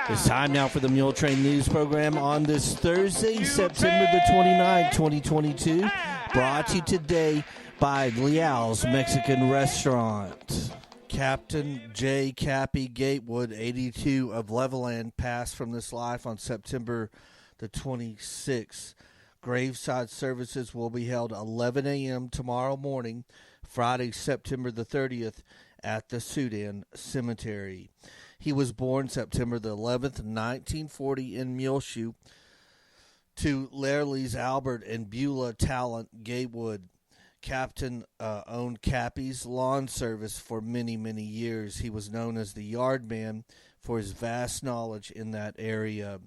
It's time now for the Muletrain News Program on this Thursday, September the 29th, 2022. Brought to you today by Leal's Mexican Restaurant. Captain J. Cappy Gatewood, 82 of Levelland, passed from this life on September the 26th. Graveside services will be held 11 a.m. tomorrow morning, Friday, September the 30th, at the Sudan Cemetery. He was born September the 11th, 1940 in Muleshoe to Lairleys Albert and Beulah Talent Gatewood. Captain owned Cappy's Lawn Service for many, many years. He was known as the Yard Man for his vast knowledge in that area.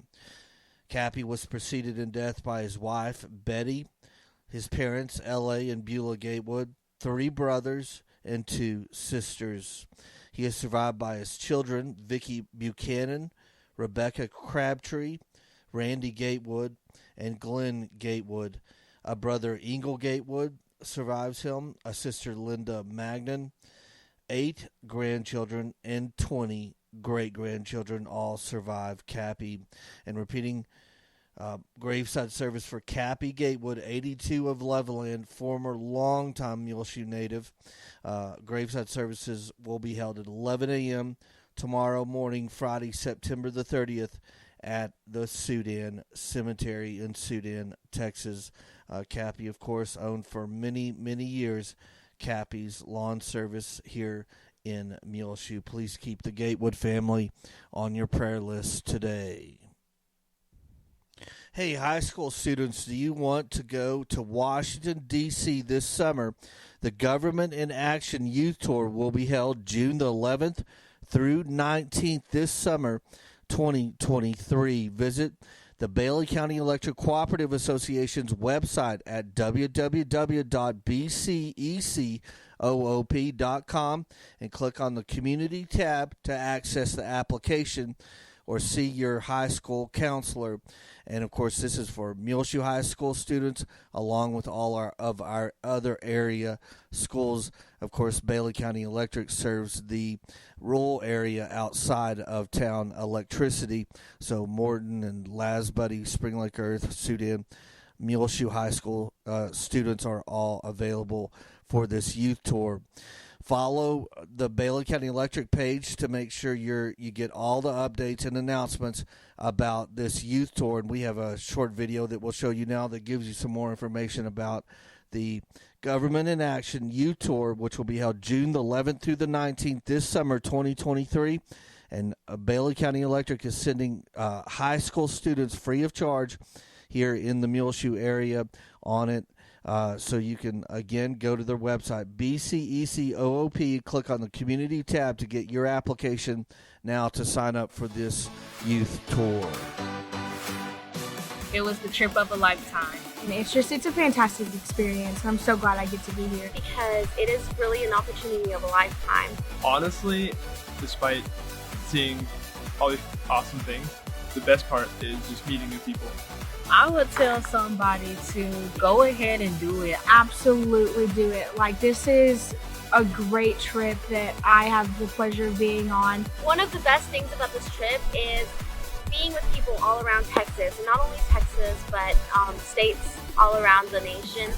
Cappy was preceded in death by his wife, Betty, his parents, L.A. and Beulah Gatewood, 3 brothers, and 2 sisters. He is survived by his children, Vicki Buchanan, Rebecca Crabtree, Randy Gatewood, and Glenn Gatewood. A brother, Ingle Gatewood, survives him, a sister, Linda Magnan, 8 grandchildren, and 20 great-grandchildren all survive Cappy. And repeating graveside service for Cappy Gatewood, 82 of Levelland, former longtime Muleshoe native. Graveside services will be held at 11 a.m. tomorrow morning, Friday, September the 30th, at the Sudan Cemetery in Sudan, Texas. Cappy, of course, owned for many, many years Cappy's Lawn Service here in Muleshoe. Please keep the Gatewood family on your prayer list today. Hey, high school students, do you want to go to Washington, D.C. this summer? The Government in Action Youth Tour will be held June the 11th through 19th this summer, 2023. Visit the Bailey County Electric Cooperative Association's website at www.bceccoop.com and click on the Community tab to access the application or see your high school counselor. And, of course, this is for Muleshoe High School students along with all of our other area schools. Of course, Bailey County Electric serves the rural area outside of town electricity. So Morton and Lasbuddy, Spring Lake Earth, Sudan, Muleshoe High School students are all available for this youth tour. Follow the Bailey County Electric page to make sure you get all the updates and announcements about this youth tour. And we have a short video that we'll show you now that gives you some more information about the Government in Action Youth Tour, which will be held June the 11th through the 19th this summer, 2023. And Bailey County Electric is sending high school students free of charge here in the Muleshoe area on it. So you can, again, go to their website, BCECOOP, click on the Community tab to get your application now to sign up for this youth tour. It was the trip of a lifetime. And it's a fantastic experience. I'm so glad I get to be here. Because it is really an opportunity of a lifetime. Honestly, despite seeing all these awesome things, the best part is just meeting new people. I would tell somebody to go ahead and do it. Absolutely do it. Like, this is a great trip that I have the pleasure of being on. One of the best things about this trip is being with people all around Texas, and not only Texas, but states all around the nation.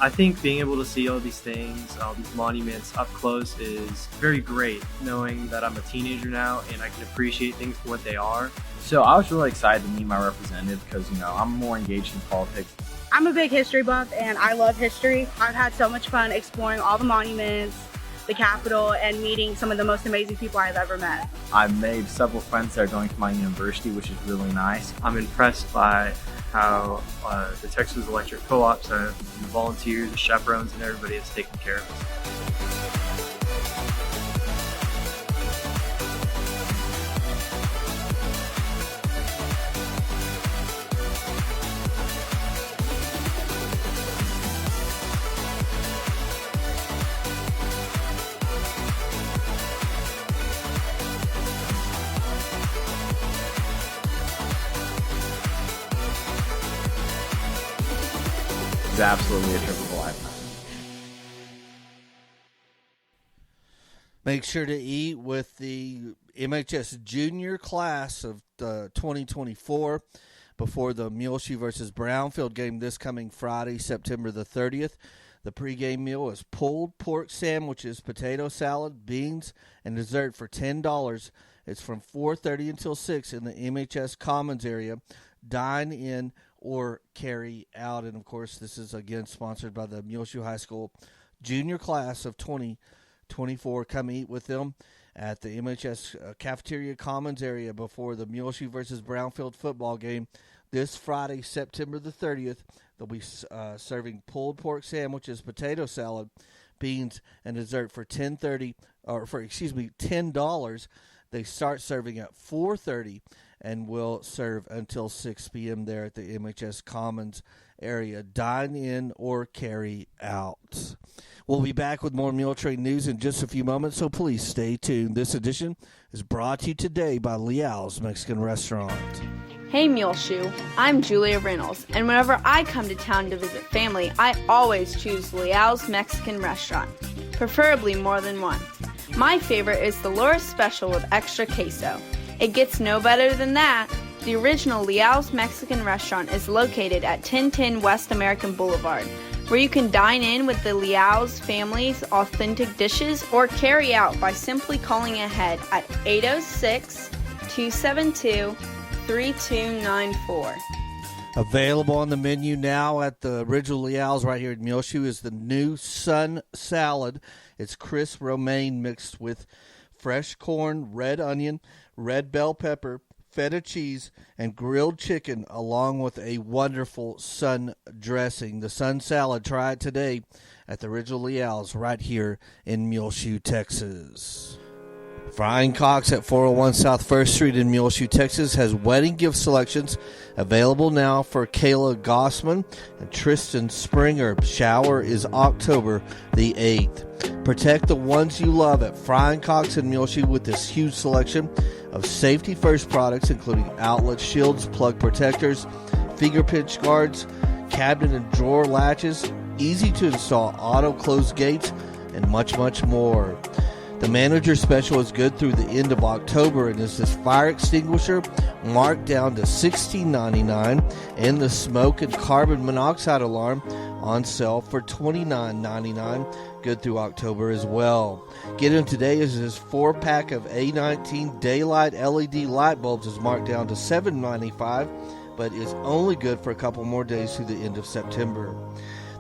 I think being able to see all these things, all these monuments up close is very great, knowing that I'm a teenager now and I can appreciate things for what they are. So I was really excited to meet my representative because, I'm more engaged in politics. I'm a big history buff and I love history. I've had so much fun exploring all the monuments, the Capitol, and meeting some of the most amazing people I've ever met. I've made several friends that are going to my university, which is really nice. I'm impressed by how the Texas Electric Co-ops, the volunteers, the chaperones, and everybody is taking care of us. It's absolutely a trip of a lifetime. Make sure to eat with the MHS junior class of 2024 before the Muleshoe versus Brownfield game this coming Friday, September the 30th. The pregame meal is pulled pork sandwiches, potato salad, beans, and dessert for $10. It's from 4:30 until 6 in the MHS Commons area. Dine in or carry out. And, of course, this is, again, sponsored by the Muleshoe High School junior class of 2024. Come eat with them at the MHS Cafeteria Commons area before the Muleshoe versus Brownfield football game this Friday, September the 30th. They'll be serving pulled pork sandwiches, potato salad, beans, and dessert for $10. They start serving at 4:30 and will serve until 6 p.m. there at the MHS Commons area. Dine in or carry out. We'll be back with more Muletrain news in just a few moments, so please stay tuned. This edition is brought to you today by Leal's Mexican Restaurant. Hey Muleshoe, I'm Julia Reynolds, and whenever I come to town to visit family, I always choose Leal's Mexican Restaurant, preferably more than one. My favorite is the Laura Special with extra queso. It gets no better than that. The original Leal's Mexican Restaurant is located at 1010 West American Boulevard, where you can dine in with the Leal's family's authentic dishes or carry out by simply calling ahead at 806-272-3294. Available on the menu now at the original Leal's right here at Muleshoe is the new Sun Salad. It's crisp romaine mixed with fresh corn, red onion, red bell pepper, feta cheese, and grilled chicken, along with a wonderful sun dressing. The Sun Salad, try it today at the original Leal's right here in Muleshoe, Texas. Frying Cox at 401 South 1st Street in Muleshoe, Texas has wedding gift selections available now for Kayla Gossman and Tristan Springer. Shower is October the 8th. Protect the ones you love at Frying Cox in Muleshoe with this huge selection of safety first products, including outlet shields, plug protectors, finger pinch guards, cabinet and drawer latches, easy to install auto close gates, and much, much more. The manager special is good through the end of October and is this fire extinguisher marked down to $16.99 and the smoke and carbon monoxide alarm on sale for $29.99, good through October as well. Get in today as this 4-pack of A19 daylight LED light bulbs is marked down to $7.95, but is only good for a couple more days through the end of September.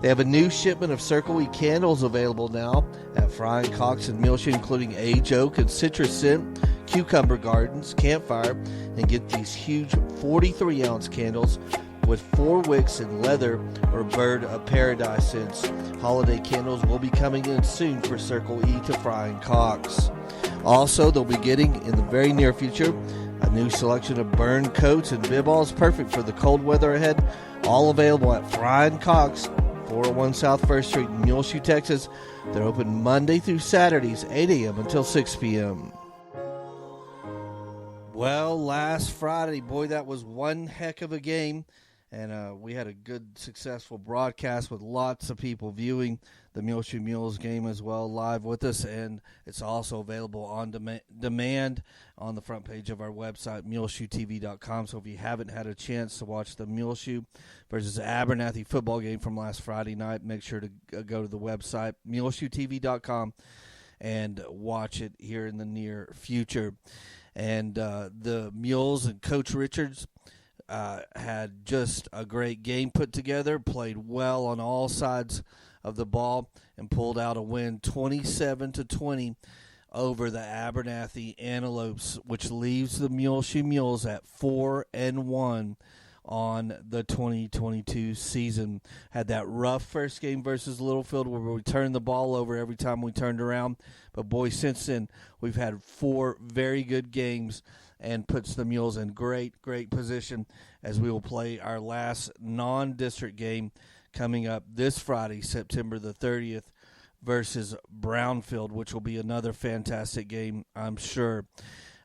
They have a new shipment of Circle E candles available now at Frying Cox and Muleshoe, including Age Oak and Citrus Scent, Cucumber Gardens, Campfire, and get these huge 43-ounce candles with 4 wicks in leather or Bird of Paradise scents. Holiday candles will be coming in soon for Circle E to Frying Cox. Also, they'll be getting, in the very near future, a new selection of burn coats and bib-alls perfect for the cold weather ahead, all available at Frying Cox, 401 South 1st Street in Muleshoe, Texas. They're open Monday through Saturdays, 8 a.m. until 6 p.m. Well, last Friday, boy, that was one heck of a game. And we had a good, successful broadcast with lots of people viewing the Muleshoe Mules game as well live with us. And it's also available on demand on the front page of our website, muleshoetv.com. So if you haven't had a chance to watch the Muleshoe versus Abernathy football game from last Friday night, make sure to go to the website, muleshoetv.com, and watch it here in the near future. And the Mules and Coach Richards had just a great game put together, played well on all sides of the ball, and pulled out a win 27-20 over the Abernathy Antelopes, which leaves the Muleshoe Mules at 4-1 on the 2022 season. Had that rough first game versus Littlefield where we turned the ball over every time we turned around. But, boy, since then, we've had 4 very good games and puts the Mules in great, great position as we will play our last non-district game coming up this Friday, September the 30th, versus Brownfield, which will be another fantastic game, I'm sure.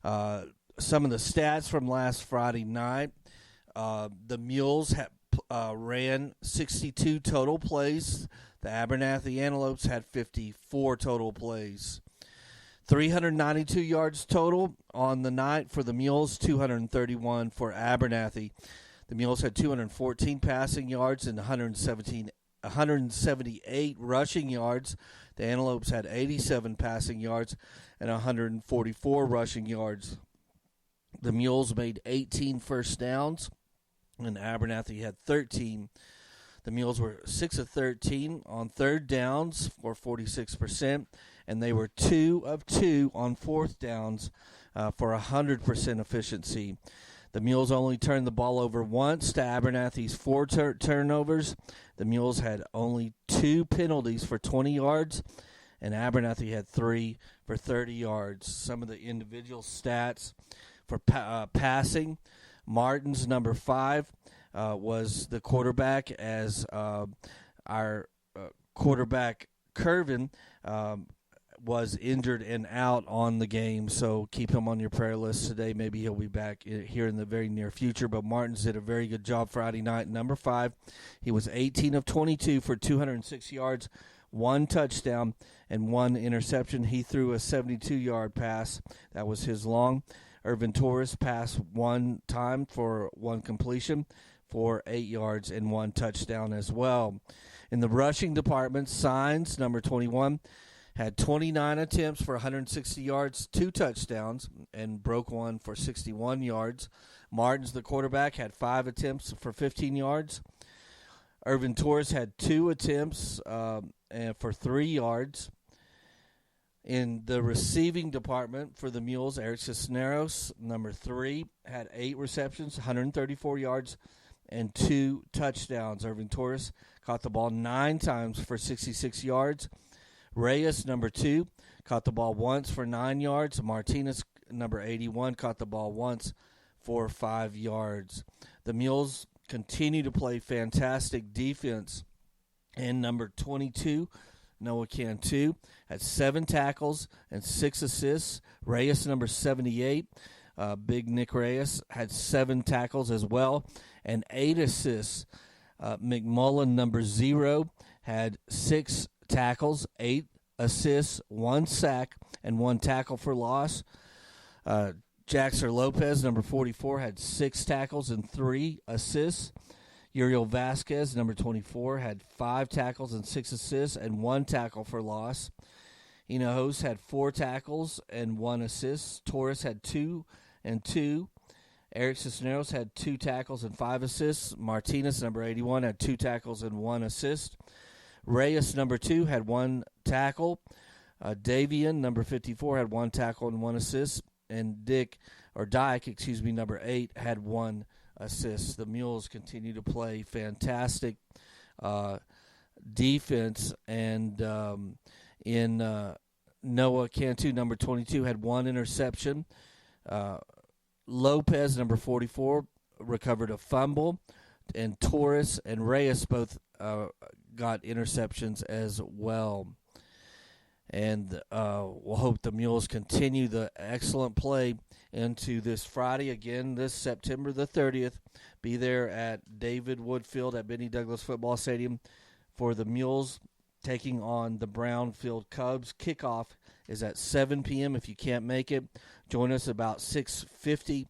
Some of the stats from last Friday night, the Mules ran 62 total plays. The Abernathy Antelopes had 54 total plays. 392 yards total on the night for the Mules, 231 for Abernathy. The Mules had 214 passing yards and 178 rushing yards. The Antelopes had 87 passing yards and 144 rushing yards. The Mules made 18 first downs, and Abernathy had 13. The Mules were 6 of 13 on third downs for 46%, and they were 2 of 2 on fourth downs for 100% efficiency. The Mules only turned the ball over once to Abernathy's 4 turnovers. The Mules had only 2 penalties for 20 yards, and Abernathy had 3 for 30 yards. Some of the individual stats for passing: Martin's number 5 was the quarterback, as our quarterback Curvin was injured and out on the game, so keep him on your prayer list today. Maybe he'll be back here in the very near future, but Martins did a very good job Friday night. Number 5, he was 18 of 22 for 206 yards, 1 touchdown, and 1 interception. He threw a 72-yard pass. That was his long. Irvin Torres passed 1 time for 1 completion for 8 yards and 1 touchdown as well. In the rushing department, Signs, number 21, had 29 attempts for 160 yards, 2 touchdowns, and broke 1 for 61 yards. Martins, the quarterback, had 5 attempts for 15 yards. Irvin Torres had 2 attempts for 3 yards. In the receiving department for the Mules, Eric Cisneros, number 3, had 8 receptions, 134 yards, and 2 touchdowns. Irvin Torres caught the ball 9 times for 66 yards. Reyes, number 2, caught the ball once for 9 yards. Martinez, number 81, caught the ball once for 5 yards. The Mules continue to play fantastic defense. And number 22, Noah Cantu, had 7 tackles and 6 assists. Reyes, number 78, Big Nick Reyes, had 7 tackles as well and 8 assists. McMullen, number 0, had 6 tackles, 8 assists, 1 sack, and 1 tackle for loss. Jaxer Lopez, number 44, had 6 tackles and 3 assists. Uriel Vasquez, number 24, had 5 tackles and 6 assists and 1 tackle for loss. Hinojos had 4 tackles and 1 assist. Torres had 2 and 2. Eric Cisneros had 2 tackles and 5 assists. Martinez, number 81, had 2 tackles and 1 assist. Reyes, number 2, had 1 tackle. Davian, number 54, had 1 tackle and 1 assist. And Dyke, number 8, had 1 assist. The Mules continue to play fantastic defense. And Noah Cantu, number 22, had 1 interception. Lopez, number 44, recovered a fumble. And Torres and Reyes both got interceptions as well. And we'll hope the Mules continue the excellent play into this Friday. Again, this September the 30th. Be there at David Wood Field at Benny Douglas Football Stadium for the Mules taking on the Brownfield Cubs. Kickoff is at 7 p.m. If you can't make it, join us about 6:50.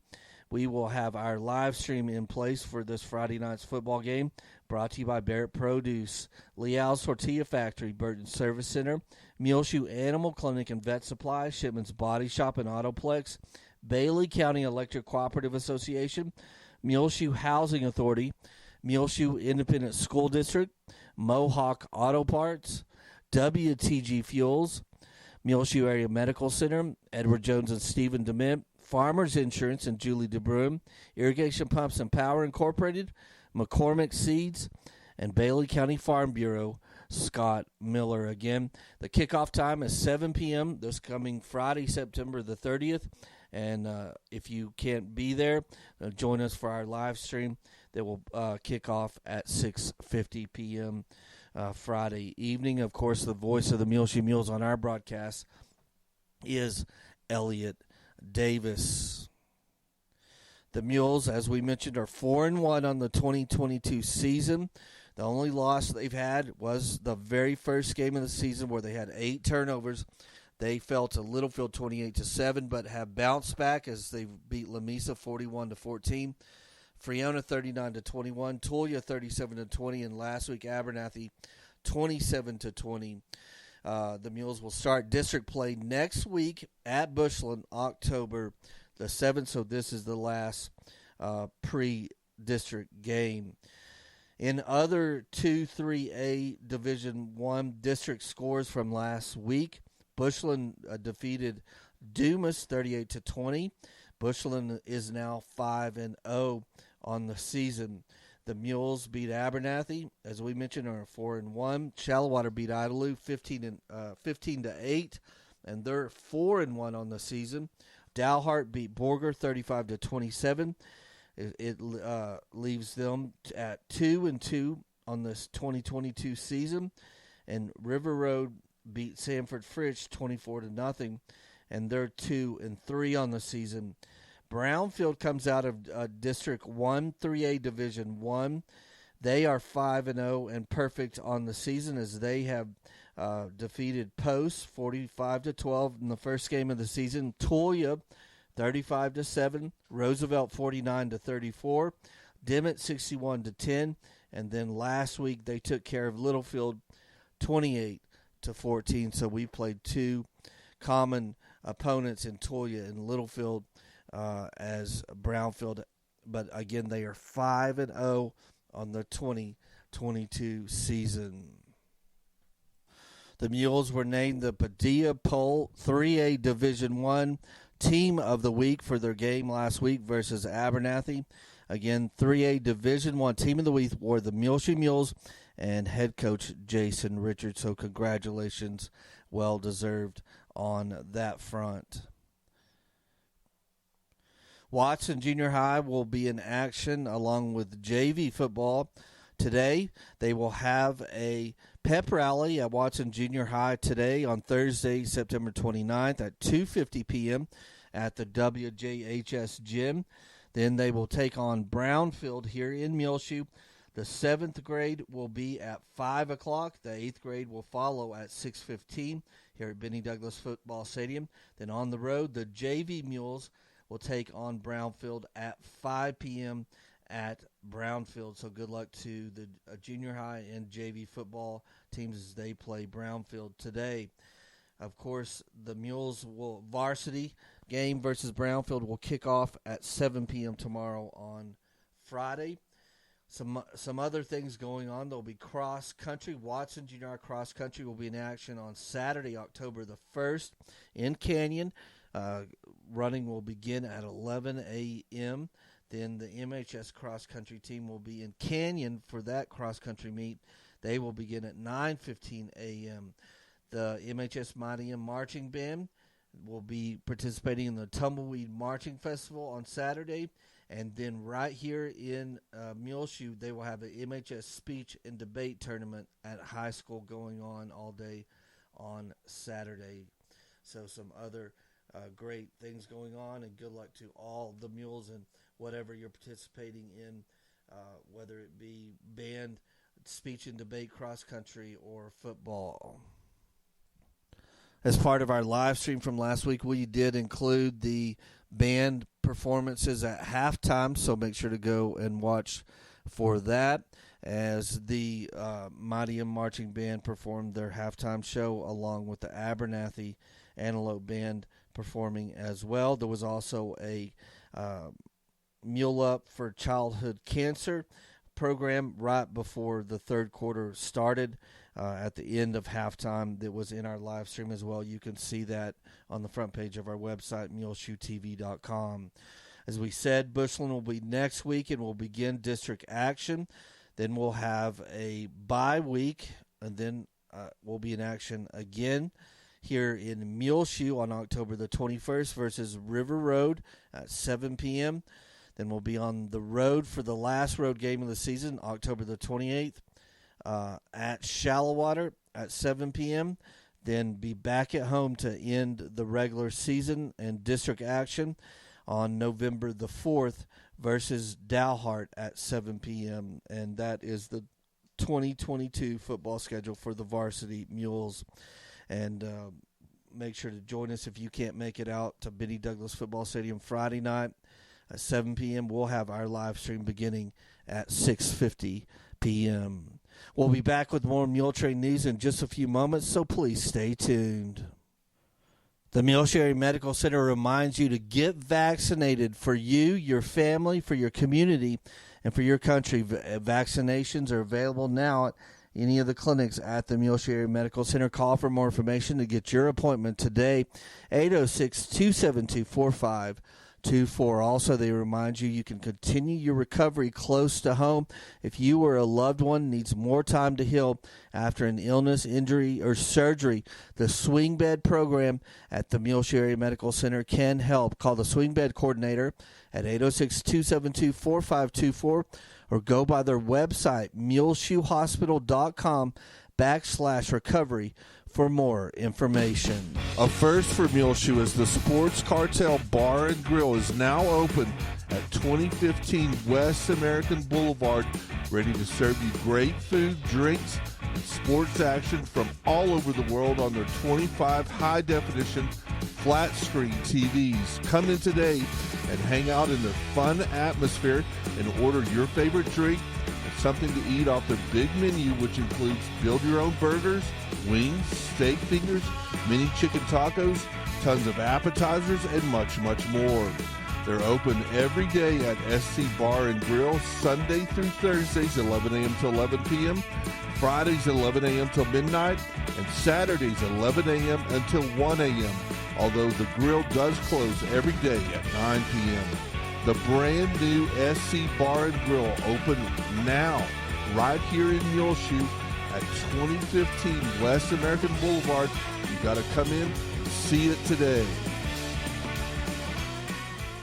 We will have our live stream in place for this Friday night's football game, brought to you by Barrett Produce, Leal's Tortilla Factory, Burton Service Center, Muleshoe Animal Clinic and Vet Supply, Shipman's Body Shop and Autoplex, Bailey County Electric Cooperative Association, Muleshoe Housing Authority, Muleshoe Independent School District, Mohawk Auto Parts, WTG Fuels, Muleshoe Area Medical Center, Edward Jones and Stephen DeMint, Farmers Insurance and Julie DeBruin, Irrigation Pumps and Power Incorporated, McCormick Seeds, and Bailey County Farm Bureau, Scott Miller. Again, the kickoff time is 7 p.m. this coming Friday, September the 30th. And if you can't be there, join us for our live stream that will kick off at 6:50 p.m. Friday evening. Of course, the voice of the Muleshoe Mules on our broadcast is Elliot Davis. The Mules, as we mentioned, are 4-1 on the 2022 season. The only loss they've had was the very first game of the season where they had 8 turnovers. They fell to Littlefield 28-7, but have bounced back as they beat Lamesa 41-14. Friona 39-21, Tulia 37-20, and last week Abernathy 27-20. The Mules will start district play next week at Bushland, October the 7th. So this is the last pre-district game. In other 2-3A Division I district scores from last week, Bushland defeated Dumas 38-20. Bushland is now 5-0 on the season. The Mules beat Abernathy, as we mentioned, are 4-1. Shallowater beat Idalou 15-8, and they're 4-1 on the season. Dalhart beat Borger 35-27. It leaves them at 2-2 on this 2022 season, and River Road beat Sanford Fritch 24-0, and they're 2-3 on the season. Brownfield comes out of District 1, 3A Division 1. They are 5-0 and perfect on the season as they have defeated Post 45-12 in the first game of the season. Tulia 35-7, Roosevelt 49-34, Dimmitt 61-10, and then last week they took care of Littlefield 28-14. So we played two common opponents in Tulia and Littlefield as Brownfield, but again they are 5-0 on the 2022 season. The Mules were named the Padilla Pole 3A Division I Team of the Week for their game last week versus Abernathy. Again, 3A Division I Team of the Week were the Muleshoe Mules and head coach Jason Richards. So congratulations, well deserved on that front. Watson Junior High will be in action along with JV football today. They will have a pep rally at Watson Junior High today on Thursday, September 29th at 2:50 p.m. at the WJHS gym. Then they will take on Brownfield here in Muleshoe. The 7th grade will be at 5 o'clock. The 8th grade will follow at 6:15 here at Benny Douglas Football Stadium. Then on the road, the JV Mules will take on Brownfield at 5 p.m. at Brownfield. So good luck to the junior high and JV football teams as they play Brownfield today. Of course, the Mules will varsity game versus Brownfield will kick off at 7 p.m. tomorrow on Friday. Some other things going on. There'll be cross country. Watson Junior High cross country will be in action on Saturday, October the 1st in Canyon. Running will begin at 11 a.m. Then the MHS cross country team will be in Canyon for that cross country meet. They will begin at 9:15 a.m. The MHS Mighty M Marching Band will be participating in the Tumbleweed Marching Festival on Saturday. And then right here in Muleshoe, they will have the MHS Speech and Debate Tournament at high school going on all day on Saturday. So some other great things going on, and good luck to all the Mules and whatever you're participating in, whether it be band, speech and debate, cross country, or football. As part of our live stream from last week, we did include the band performances at halftime, so make sure to go and watch for that as the Mighty M Marching Band performed their halftime show along with the Abernathy Antelope Band performing as well. There was also a Mule Up for Childhood Cancer program right before the third quarter started at the end of halftime that was in our live stream as well. You can see that on the front page of our website, muleshoetv.com. As we said, Bushland will be next week and we'll begin district action. Then we'll have a bye week, and then we'll be in action again here in Muleshoe on October the 21st versus River Road at 7 p.m. Then we'll be on the road for the last road game of the season, October the 28th, at Shallowater at 7 p.m. Then be back at home to end the regular season and district action on November the 4th versus Dalhart at 7 p.m. And that is the 2022 football schedule for the varsity Mules. And make sure to join us if you can't make it out to Benny Douglas Football Stadium Friday night at 7 p.m. We'll have our live stream beginning at 6:50 p.m. We'll be back with more Muletrain news in just a few moments, so please stay tuned. The Muletrain Medical Center reminds you to get vaccinated for you, your family, for your community, and for your country. Vaccinations are available now at any of the clinics at the Muletrain Medical Center. Call for more information to get your appointment today, 806-272-4524. Also, they remind you can continue your recovery close to home. If you or a loved one needs more time to heal after an illness, injury, or surgery, the Swing Bed program at the Muletrain Medical Center can help. Call the Swing Bed coordinator at 806-272-4524 or go by their website, muleshoehospital.com/recovery for more information. A first for Muleshoe is the Sports Cartel Bar and Grill is now open at 2015 West American Boulevard, ready to serve you great food, drinks, and sports action from all over the world on their 25 high-definition flat-screen TVs. Come in today and hang out in their fun atmosphere and order your favorite drink and something to eat off their big menu, which includes build-your-own burgers, wings, steak fingers, mini chicken tacos, tons of appetizers, and much, much more. They're open every day at SC Bar and Grill, Sunday through Thursdays, 11 a.m. to 11 p.m., Fridays, 11 a.m. till midnight, and Saturdays, 11 a.m. until 1 a.m., although the grill does close every day at 9 p.m. The brand new SC Bar and Grill open now, right here in Muleshoe at 2015 West American Boulevard. You got to come in, see it today.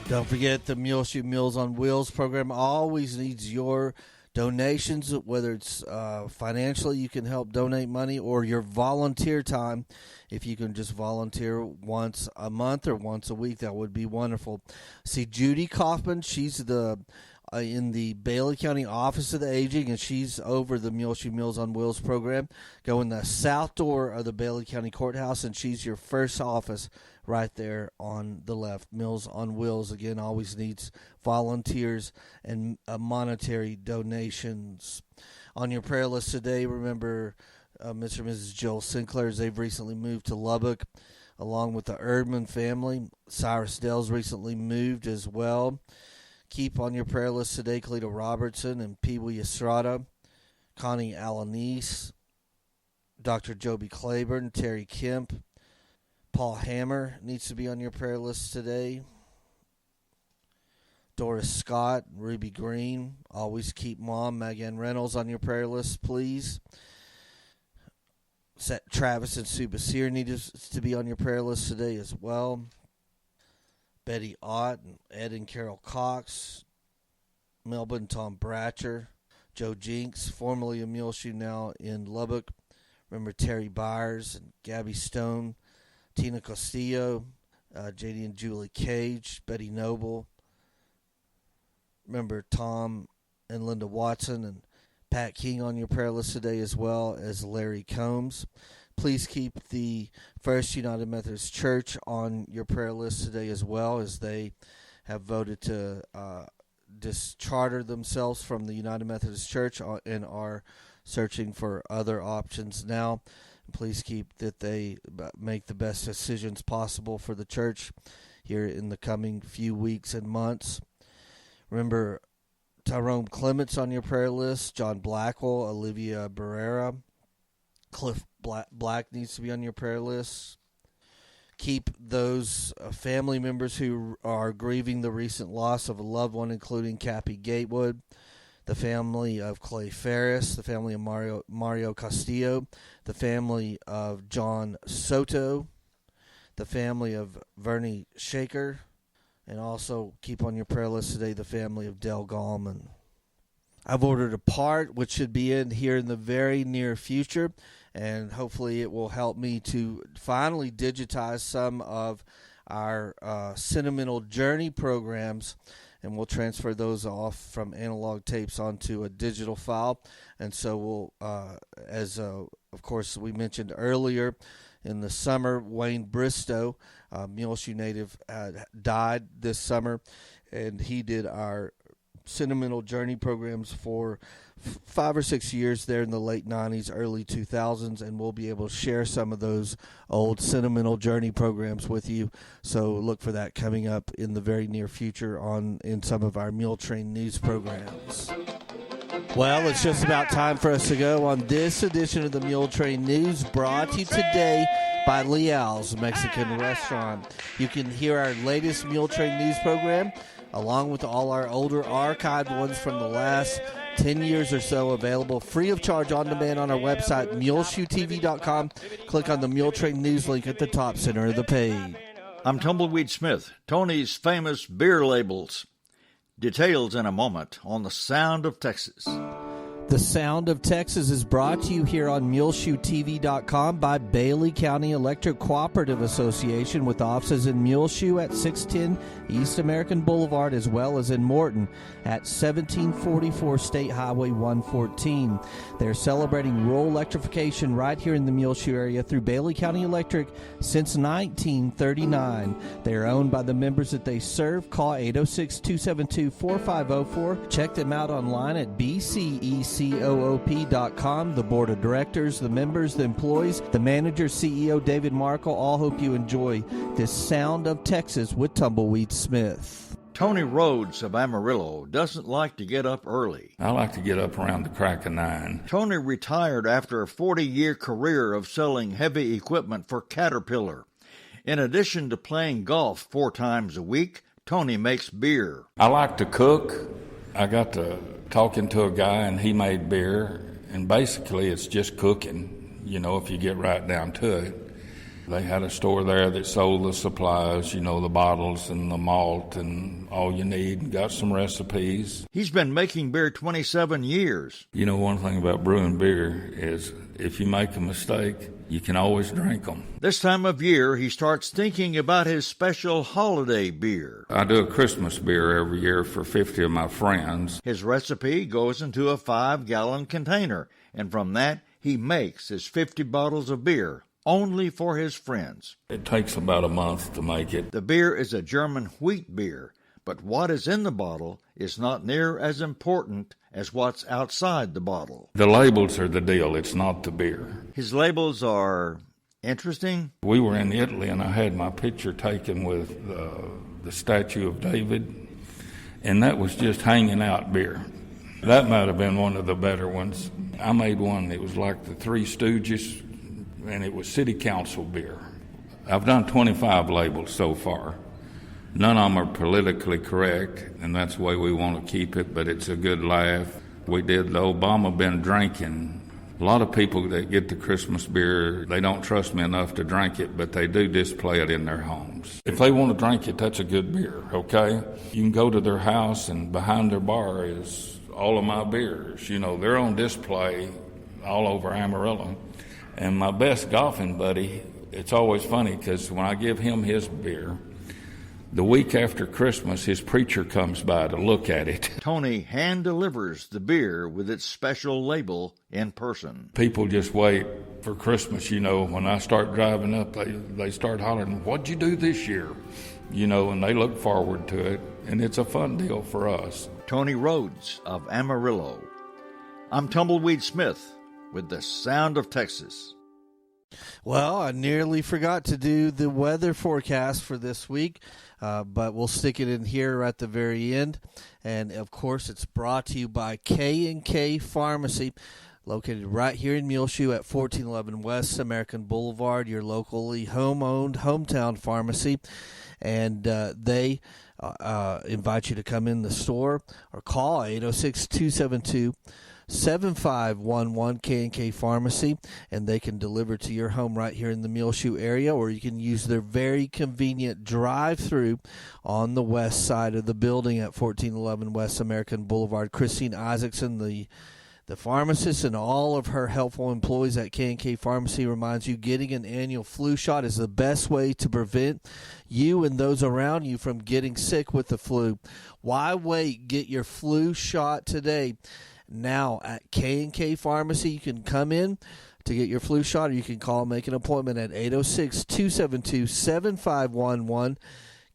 Don't forget the Muleshoe Meals on Wheels program always needs your donations, whether it's financially, you can help donate money, or your volunteer time. If you can just volunteer once a month or once a week, that would be wonderful. See Judy Kaufman, she's the in the Bailey County Office of the Aging, and she's over the Muleshoe Meals on Wheels program. Go in the south door of the Bailey County Courthouse, and she's your first office right there on the left. Meals on Wheels, again, always needs volunteers and monetary donations. On your prayer list today, remember Mr. and Mrs. Joel Sinclair's. They've recently moved to Lubbock, along with the Erdman family. Cyrus Dell's recently moved as well. Keep on your prayer list today Cleta Robertson and Pee Wee Estrada, Connie Alanis, Dr. Joby Claiborne, Terry Kemp, Paul Hammer needs to be on your prayer list today. Doris Scott, Ruby Green. Always keep Mom Megan Reynolds on your prayer list, please. Travis and Sue Basir need to be on your prayer list today as well. Betty Ott, Ed and Carol Cox, Melbourne Tom Bratcher, Joe Jinks, formerly of Muleshoe, now in Lubbock. Remember Terry Byers and Gabby Stone, Tina Castillo, JD and Julie Cage, Betty Noble. Remember Tom and Linda Watson and Pat King on your prayer list today, as well as Larry Combs. Please keep the First United Methodist Church on your prayer list today as well, as they have voted to discharter themselves from the United Methodist Church and are searching for other options now. Please keep that they make the best decisions possible for the church here in the coming few weeks and months. Remember Tyrone Clements on your prayer list, John Blackwell, Olivia Barrera, Cliff Black needs to be on your prayer list. Keep those family members who are grieving the recent loss of a loved one, including Cappy Gatewood, the family of Clay Ferris, the family of Mario Castillo, the family of John Soto, the family of Vernie Shaker, and also keep on your prayer list today the family of Del Gallman. I've ordered a part which should be in here in the very near future, and hopefully it will help me to finally digitize some of our Sentimental Journey programs, and we'll transfer those off from analog tapes onto a digital file. And so we'll, of course we mentioned earlier in the summer. Wayne Bristow, Muleshoe native, died this summer, and he did our Sentimental Journey programs for 5 or 6 years there in the late 90s, early 2000s, and we'll be able to share some of those old Sentimental Journey programs with you. So look for that coming up in the very near future in some of our Muletrain news programs. Well, it's just about time for us to go on this edition of the Muletrain News, brought to you today by Leal's Mexican Restaurant. You can hear our latest Muletrain News program, along with all our older archived ones from the last 10 years or so, available free of charge on demand on our website, muleshoetv.com. Click on the Muletrain News link at the top center of the page. I'm Tumbleweed Smith, Tony's famous beer labels. Details in a moment on the Sound of Texas. The Sound of Texas is brought to you here on MuleshoeTV.com by Bailey County Electric Cooperative Association, with offices in Muleshoe at 610 East American Boulevard, as well as in Morton at 1744 State Highway 114. They're celebrating rural electrification right here in the Muleshoe area through Bailey County Electric since 1939. They are owned by the members that they serve. Call 806-272-4504. Check them out online at bcecoop.com. The board of directors, the members, the employees, the manager, CEO David Markle, all hope you enjoy this Sound of Texas with Tumbleweed Smith. Tony Rhodes of Amarillo doesn't like to get up early. I like to get up around the crack of 9. Tony retired after a 40-year career of selling heavy equipment for Caterpillar. In addition to playing golf 4 times a week, Tony makes beer. I like to cook. I got to talking to a guy, and he made beer, and basically it's just cooking, if you get right down to it. They had a store there that sold the supplies, the bottles and the malt and all you need. Got some recipes. He's been making beer 27 years. One thing about brewing beer is if you make a mistake, you can always drink them. This time of year, he starts thinking about his special holiday beer. I do a Christmas beer every year for 50 of my friends. His recipe goes into a 5-gallon container, and from that, he makes his 50 bottles of beer. Only for his friends. It takes about a month to make it. The beer is a German wheat beer, but what is in the bottle is not near as important as what's outside the bottle. The labels are the deal, it's not the beer. His labels are interesting. We were in Italy, and I had my picture taken with the statue of David, and that was just hanging out beer. That might have been one of the better ones. I made one that was like the Three Stooges, and it was city council beer. I've done 25 labels so far. None of them are politically correct, and that's the way we want to keep it, but it's a good laugh. We did the Obama been drinking. A lot of people that get the Christmas beer, they don't trust me enough to drink it, but they do display it in their homes. If they want to drink it, that's a good beer, okay? You can go to their house, and behind their bar is all of my beers. They're on display all over Amarillo. And my best golfing buddy, it's always funny because when I give him his beer, the week after Christmas, his preacher comes by to look at it. Tony hand delivers the beer with its special label in person. People just wait for Christmas, when I start driving up, they start hollering, "What'd you do this year?" And they look forward to it, and it's a fun deal for us. Tony Rhodes of Amarillo. I'm Tumbleweed Smith with the Sound of Texas. Well, I nearly forgot to do the weather forecast for this week, but we'll stick it in here at the very end. And, of course, it's brought to you by K&K Pharmacy, located right here in Muleshoe at 1411 West American Boulevard, your locally home-owned hometown pharmacy. And they invite you to come in the store or call 806-272-7511 K&K Pharmacy, and they can deliver to your home right here in the Muleshoe area, or you can use their very convenient drive-through on the west side of the building at 1411 West American Boulevard. Christine Isaacson, the pharmacist, and all of her helpful employees at K&K Pharmacy reminds you getting an annual flu shot is the best way to prevent you and those around you from getting sick with the flu. Why wait? Get your flu shot today. Now at K&K Pharmacy, you can come in, to get your flu shot, or you can call and make an appointment at 806-272-7511.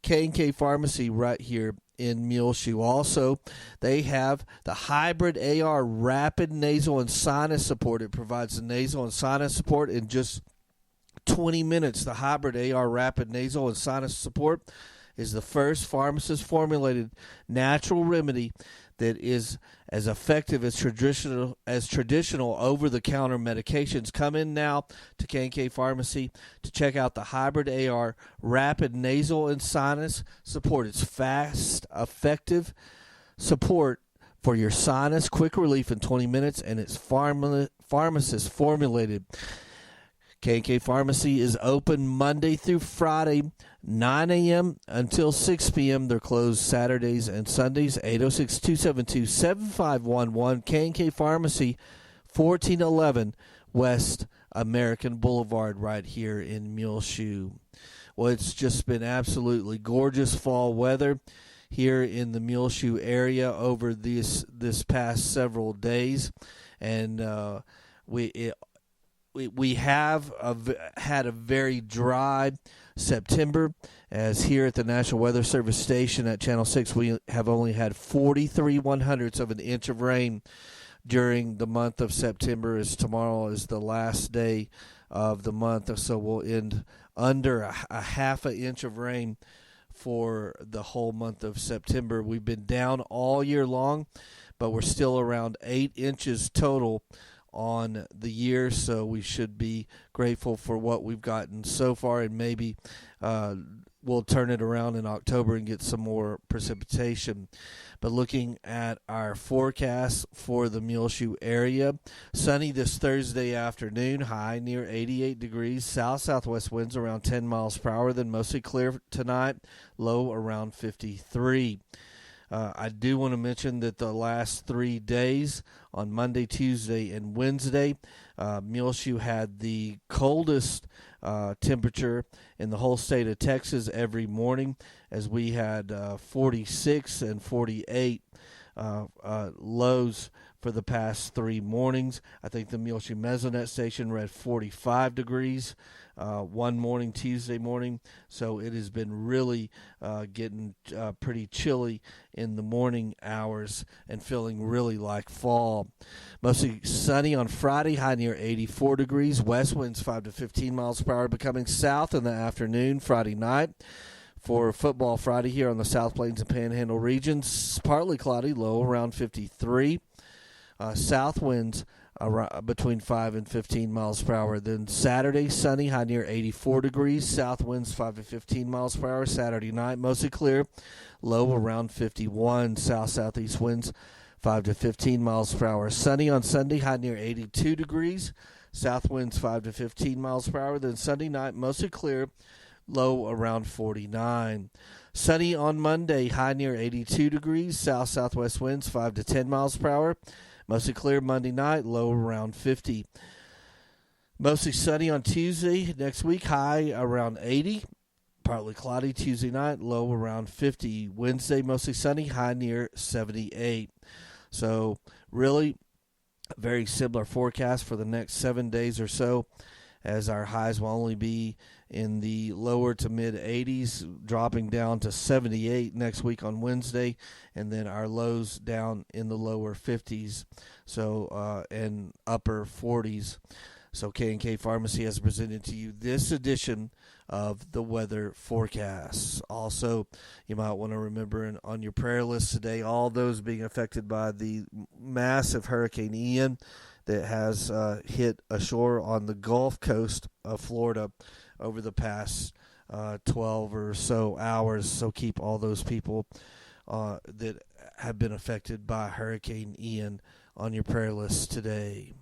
K&K Pharmacy right here in Muleshoe. Also, they have the Hybrid AR Rapid Nasal and Sinus Support. It provides the nasal and sinus support in just 20 minutes. The Hybrid AR Rapid Nasal and Sinus Support is the first pharmacist-formulated natural remedy that is as effective as traditional over-the-counter medications. Come in now to K&K Pharmacy to check out the Hybrid AR Rapid Nasal and Sinus Support. It's fast, effective support for your sinus, quick relief in 20 minutes, and it's pharmacist formulated. K&K Pharmacy is open Monday through Friday, 9 a.m. until 6 p.m. They're closed Saturdays and Sundays. 806-272-7511. K&K Pharmacy, 1411 West American Boulevard, right here in Muleshoe. Well, it's just been absolutely gorgeous fall weather here in the Muleshoe area over this past several days, and we have had a very dry September, as here at the National Weather Service station at Channel 6, we have only had 43/100ths of an inch of rain during the month of September, as tomorrow is the last day of the month, so we'll end under a half an inch of rain for the whole month of September. We've been down all year long, but we're still around 8 inches total on the year, so we should be grateful for what we've gotten so far, and maybe we'll turn it around in October and get some more precipitation. But looking at our forecast for the Muleshoe area, sunny this Thursday afternoon, high near 88 degrees, south-southwest winds around 10 miles per hour, then mostly clear tonight, low around 53. I do want to mention that the last 3 days, on Monday, Tuesday, and Wednesday, Muleshoe had the coldest temperature in the whole state of Texas every morning, as we had 46 and 48 lows for the past 3 mornings. I think the Muleshoe Mesonet station read 45 degrees one morning, Tuesday morning. So it has been really getting pretty chilly in the morning hours and feeling really like fall. Mostly sunny on Friday, high near 84 degrees. West winds 5 to 15 miles per hour, becoming south in the afternoon Friday night. For football Friday here on the South Plains and Panhandle regions, partly cloudy, low around 53. South winds between 5 and 15 miles per hour. Then Saturday, sunny, high near 84 degrees. South winds 5 to 15 miles per hour. Saturday night, mostly clear, low around 51. South-southeast winds 5 to 15 miles per hour. Sunny on Sunday, high near 82 degrees. South winds 5 to 15 miles per hour. Then Sunday night, mostly clear, low around 49. Sunny on Monday, high near 82 degrees. South-southwest winds 5 to 10 miles per hour. Mostly clear Monday night, low around 50. Mostly sunny on Tuesday next week, high around 80. Partly cloudy Tuesday night, low around 50. Wednesday, mostly sunny, high near 78. So really very similar forecast for the next 7 days or so, as our highs will only be in the lower to mid 80s, dropping down to 78 next week on Wednesday, and then our lows down in the lower 50s, so and upper 40s. So K&K Pharmacy has presented to you this edition of the weather forecasts. Also, you might want to remember on your prayer list today, all those being affected by the massive Hurricane Ian that has hit ashore on the Gulf Coast of Florida over the past 12 or so hours. So keep all those people that have been affected by Hurricane Ian on your prayer list today.